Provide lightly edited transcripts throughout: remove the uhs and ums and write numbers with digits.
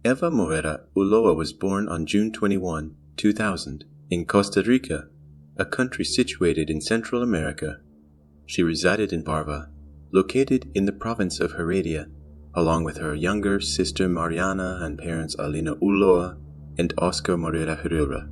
Eva Moreira Ulloa was born on June 21, 2000, in Costa Rica, a country situated in Central America. She resided in Barva, located in the province of Heredia, along with her younger sister Mariana and parents Alina Ulloa and Oscar Moreira Herrera.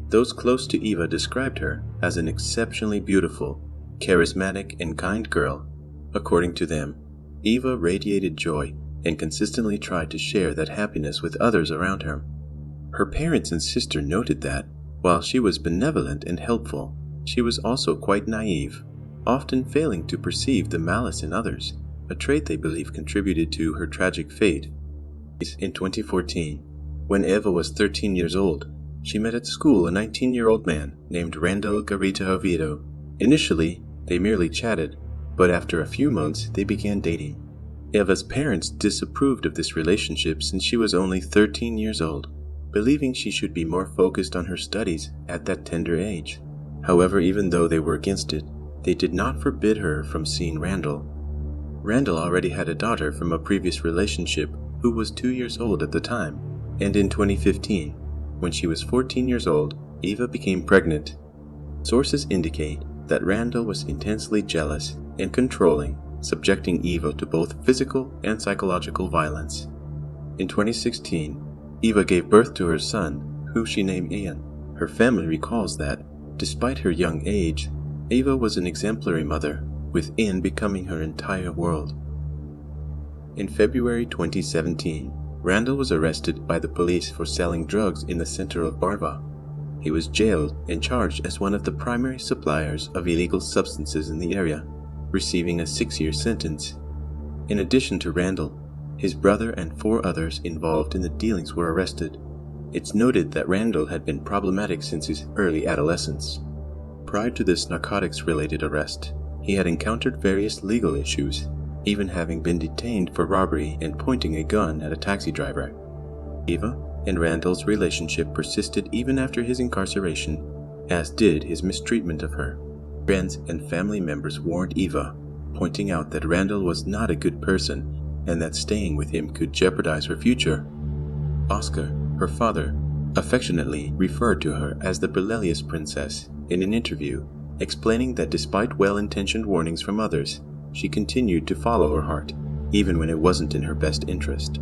Those close to Eva described her as an exceptionally beautiful, charismatic, and kind girl. According to them, Eva radiated joy and consistently tried to share that happiness with others around her. Her parents and sister noted that, while she was benevolent and helpful, she was also quite naive, often failing to perceive the malice in others, a trait they believe contributed to her tragic fate. In 2014, when Eva was 13 years old, she met at school a 19-year-old man named Randall Garita Oviedo. Initially, they merely chatted, but after a few months, they began dating. Eva's parents disapproved of this relationship since she was only 13 years old, believing she should be more focused on her studies at that tender age. However, even though they were against it, they did not forbid her from seeing Randall. Randall already had a daughter from a previous relationship who was 2 years old at the time, and in 2015, when she was 14 years old, Eva became pregnant. Sources indicate that Randall was intensely jealous and controlling, subjecting Eva to both physical and psychological violence. In 2016, Eva gave birth to her son, who she named Ian. Her family recalls that, despite her young age, Eva was an exemplary mother, with Ian becoming her entire world. In February 2017, Randall was arrested by the police for selling drugs in the center of Barva. He was jailed and charged as one of the primary suppliers of illegal substances in the area, receiving a 6-year sentence. In addition to Randall, his brother and 4 others involved in the dealings were arrested. It's noted that Randall had been problematic since his early adolescence. Prior to this narcotics-related arrest, he had encountered various legal issues, even having been detained for robbery and pointing a gun at a taxi driver. Eva and Randall's relationship persisted even after his incarceration, as did his mistreatment of her. Friends and family members warned Eva, pointing out that Randall was not a good person and that staying with him could jeopardize her future. Oscar, her father, affectionately referred to her as the Rebellious Princess in an interview, explaining that despite well-intentioned warnings from others, she continued to follow her heart, even when it wasn't in her best interest.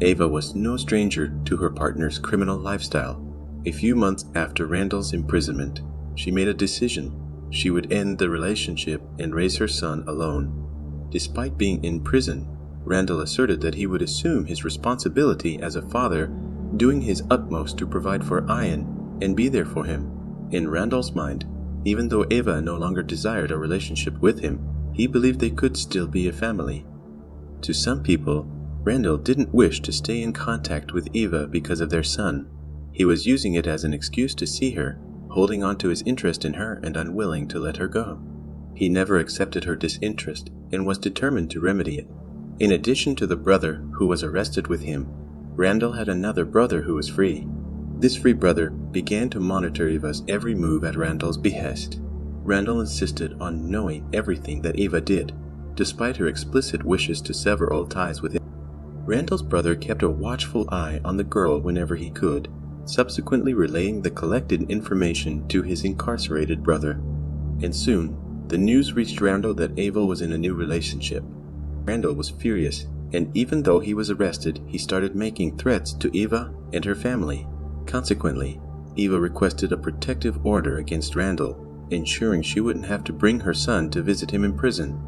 Eva was no stranger to her partner's criminal lifestyle. A few months after Randall's imprisonment, she made a decision. She would end the relationship and raise her son alone. Despite being in prison, Randall asserted that he would assume his responsibility as a father, doing his utmost to provide for Ian and be there for him. In Randall's mind, even though Eva no longer desired a relationship with him, he believed they could still be a family. To some people, Randall didn't wish to stay in contact with Eva because of their son. He was using it as an excuse to see her, holding on to his interest in her and unwilling to let her go. He never accepted her disinterest and was determined to remedy it. In addition to the brother who was arrested with him, Randall had another brother who was free. This free brother began to monitor Eva's every move at Randall's behest. Randall insisted on knowing everything that Eva did, despite her explicit wishes to sever all ties with him. Randall's brother kept a watchful eye on the girl whenever he could, subsequently relaying the collected information to his incarcerated brother. And soon, the news reached Randall that Eva was in a new relationship. Randall was furious, and even though he was arrested, he started making threats to Eva and her family. Consequently, Eva requested a protective order against Randall, ensuring she wouldn't have to bring her son to visit him in prison,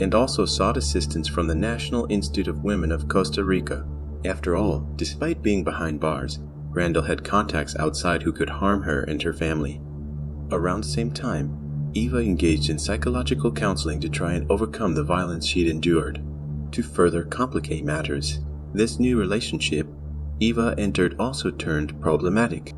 and also sought assistance from the National Institute of Women of Costa Rica. After all, despite being behind bars, Randall had contacts outside who could harm her and her family. Around the same time, Eva engaged in psychological counseling to try and overcome the violence she'd endured. To further complicate matters, this new relationship Eva entered also turned problematic.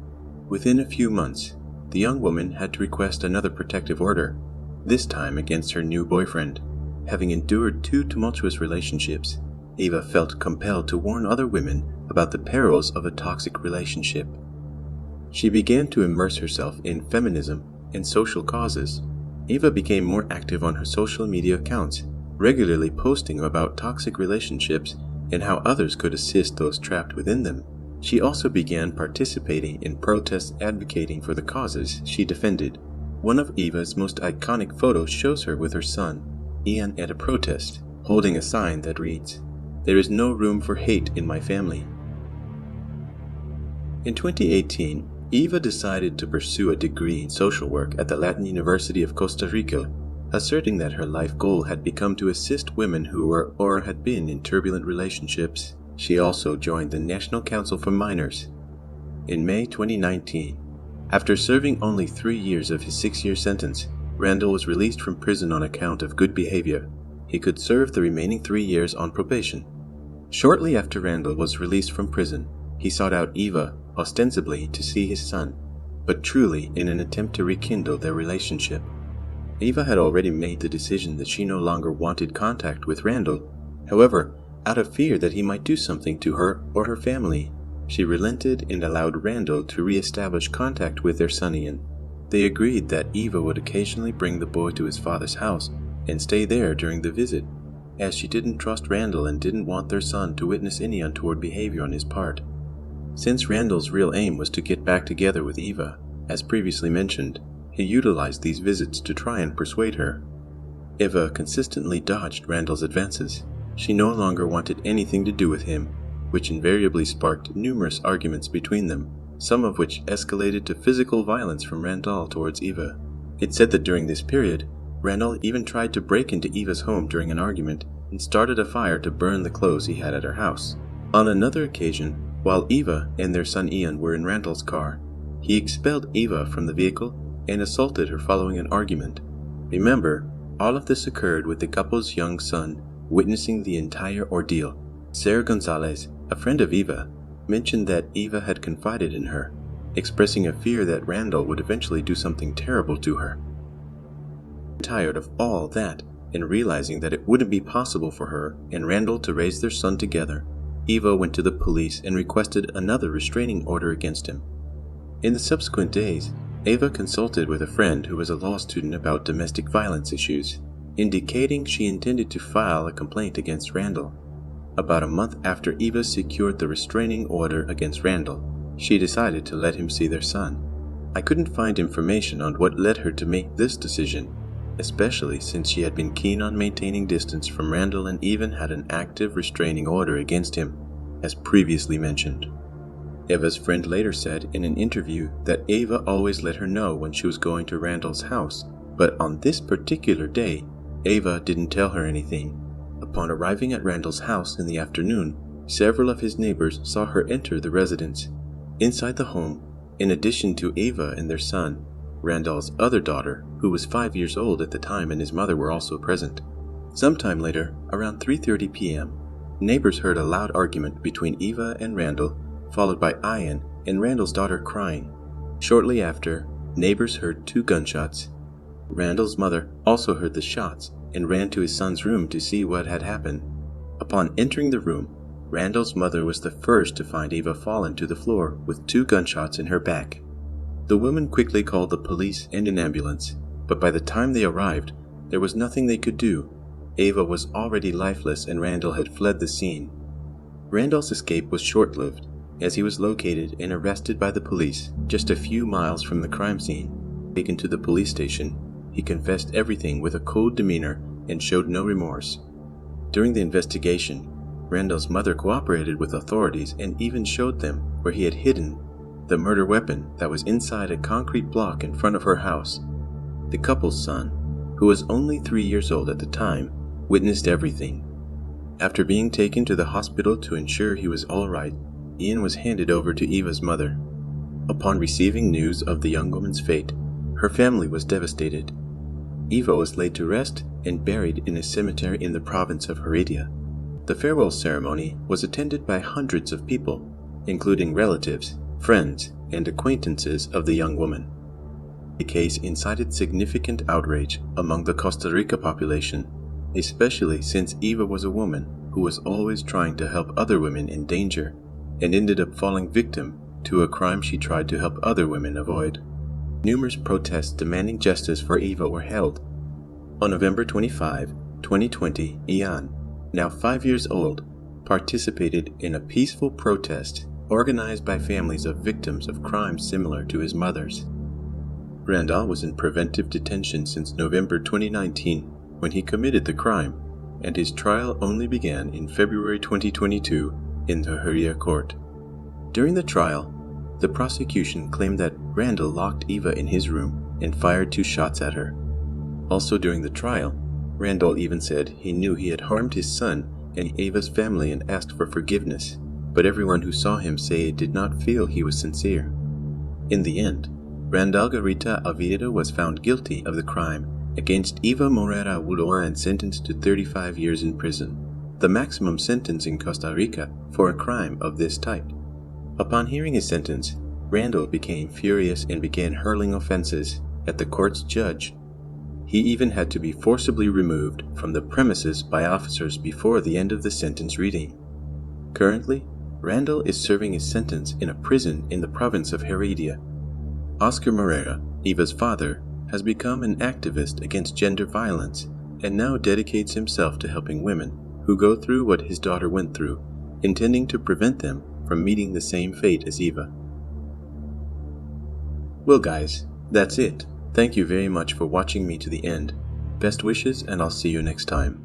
Within a few months, the young woman had to request another protective order, this time against her new boyfriend. Having endured 2 tumultuous relationships, Eva felt compelled to warn other women about the perils of a toxic relationship. She began to immerse herself in feminism and social causes. Eva became more active on her social media accounts, regularly posting about toxic relationships and how others could assist those trapped within them. She also began participating in protests advocating for the causes she defended. One of Eva's most iconic photos shows her with her son, Ian, at a protest, holding a sign that reads, "There is no room for hate in my family." In 2018, Eva decided to pursue a degree in social work at the Latin University of Costa Rica, asserting that her life goal had become to assist women who were or had been in turbulent relationships. She also joined the National Council for Minors. In May 2019, after serving only 3 years of his 6-year sentence, Randall was released from prison on account of good behavior. He could serve the remaining 3 years on probation. Shortly after Randall was released from prison, he sought out Eva, ostensibly to see his son, but truly in an attempt to rekindle their relationship. Eva had already made the decision that she no longer wanted contact with Randall. However, out of fear that he might do something to her or her family, she relented and allowed Randall to re-establish contact with their son Ian. They agreed that Eva would occasionally bring the boy to his father's house and stay there during the visit, as she didn't trust Randall and didn't want their son to witness any untoward behavior on his part. Since Randall's real aim was to get back together with Eva, as previously mentioned, he utilized these visits to try and persuade her. Eva consistently dodged Randall's advances. She no longer wanted anything to do with him, which invariably sparked numerous arguments between them, some of which escalated to physical violence from Randall towards Eva. It's said that during this period, Randall even tried to break into Eva's home during an argument and started a fire to burn the clothes he had at her house. On another occasion, while Eva and their son Ian were in Randall's car, he expelled Eva from the vehicle and assaulted her following an argument. Remember, all of this occurred with the couple's young son witnessing the entire ordeal. Sarah Gonzalez, a friend of Eva, mentioned that Eva had confided in her, expressing a fear that Randall would eventually do something terrible to her. Tired of all that and realizing that it wouldn't be possible for her and Randall to raise their son together, Eva went to the police and requested another restraining order against him. In the subsequent days, Eva consulted with a friend who was a law student about domestic violence issues, indicating she intended to file a complaint against Randall. About a month after Eva secured the restraining order against Randall, she decided to let him see their son. I couldn't find information on what led her to make this decision, especially since she had been keen on maintaining distance from Randall and even had an active restraining order against him, as previously mentioned. Eva's friend later said in an interview that Eva always let her know when she was going to Randall's house, but on this particular day, Eva didn't tell her anything. Upon arriving at Randall's house in the afternoon, several of his neighbors saw her enter the residence. Inside the home, in addition to Eva and their son, Randall's other daughter, who was 5 years old at the time, and his mother were also present. Sometime later, around 3:30 p.m., neighbors heard a loud argument between Eva and Randall, followed by Ian and Randall's daughter crying. Shortly after, neighbors heard 2 gunshots. Randall's mother also heard the shots and ran to his son's room to see what had happened. Upon entering the room, Randall's mother was the first to find Eva fallen to the floor with 2 gunshots in her back. The woman quickly called the police and an ambulance, but by the time they arrived, there was nothing they could do. Eva was already lifeless and Randall had fled the scene. Randall's escape was short-lived, as he was located and arrested by the police just a few miles from the crime scene. Taken to the police station, he confessed everything with a cold demeanor and showed no remorse. During the investigation, Randall's mother cooperated with authorities and even showed them where he had hidden the murder weapon that was inside a concrete block in front of her house. The couple's son, who was only 3 years old at the time, witnessed everything. After being taken to the hospital to ensure he was all right, Ian was handed over to Eva's mother. Upon receiving news of the young woman's fate, her family was devastated. Eva was laid to rest and buried in a cemetery in the province of Heredia. The farewell ceremony was attended by hundreds of people, including relatives, friends, and acquaintances of the young woman. The case incited significant outrage among the Costa Rica population, especially since Eva was a woman who was always trying to help other women in danger and ended up falling victim to a crime she tried to help other women avoid. Numerous protests demanding justice for Eva were held. On November 25, 2020, Ian, now 5 years old, participated in a peaceful protest organized by families of victims of crimes similar to his mother's. Randall was in preventive detention since November 2019 when he committed the crime, and his trial only began in February 2022 in the Huria court. During the trial, the prosecution claimed that Randall locked Eva in his room and fired 2 shots at her. Also during the trial, Randall even said he knew he had harmed his son and Eva's family and asked for forgiveness, but everyone who saw him say it did not feel he was sincere. In the end, Randall Garita Oviedo was found guilty of the crime against Eva Morera Ulloa and sentenced to 35 years in prison, the maximum sentence in Costa Rica for a crime of this type. Upon hearing his sentence, Randall became furious and began hurling offenses at the court's judge. He even had to be forcibly removed from the premises by officers before the end of the sentence reading. Currently, Randall is serving his sentence in a prison in the province of Heredia. Oscar Morera, Eva's father, has become an activist against gender violence and now dedicates himself to helping women who go through what his daughter went through, intending to prevent them from meeting the same fate as Eva. Well guys, that's it. Thank you very much for watching me to the end. Best wishes and I'll see you next time.